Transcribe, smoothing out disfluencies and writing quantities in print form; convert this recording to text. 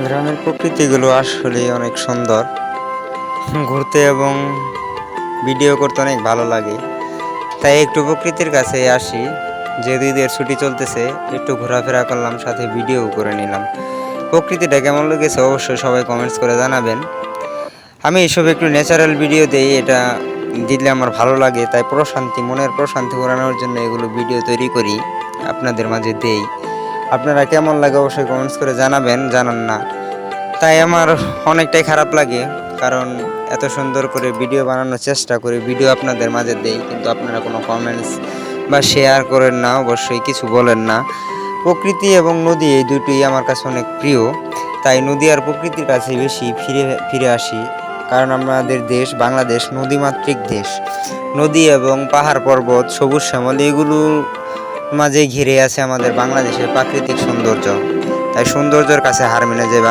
গ্রামের প্রকৃতিগুলো আসলে অনেক সুন্দর। ঘুরতে এবং ভিডিও করতে অনেক ভালো লাগে। তাই একটু প্রকৃতির কাছে আসি। যেহেতু ঈদের ছুটি চলতেছে, একটু ঘোরাফেরা করলাম, সাথে ভিডিও করে নিলাম। প্রকৃতিটা কেমন লেগেছে অবশ্যই সবাই কমেন্টস করে জানাবেন। আমি এসব একটু ন্যাচারাল ভিডিও দেই, এটা দিলে আমার ভালো লাগে। তাই মনের প্রশান্তি ঘোরানোর জন্য এগুলো ভিডিও তৈরি করি, আপনাদের মাঝে দেই। আপনারা কেমন লাগে অবশ্যই কমেন্টস করে জানান না। তাই আমার অনেকটাই খারাপ লাগে, কারণ এত সুন্দর করে ভিডিও বানানোর চেষ্টা করি, ভিডিও আপনাদের মাঝে দেই, কিন্তু আপনারা কোনো কমেন্টস বা শেয়ার করেন না, অবশ্যই কিছু বলেন না। প্রকৃতি এবং নদী এই দুটোই আমার কাছে অনেক প্রিয়। তাই নদী আর প্রকৃতির কাছে বেশি ফিরে আসি, কারণ আমাদের দেশ বাংলাদেশ নদীমাতৃক দেশ। নদী এবং পাহাড় পর্বত, সবুজ শ্যামল এগুলোর মাঝে ঘিরে আছে আমাদের বাংলাদেশের প্রাকৃতিক সৌন্দর্য। তাই সৌন্দর্যের কাছে হার মেনে যাবে।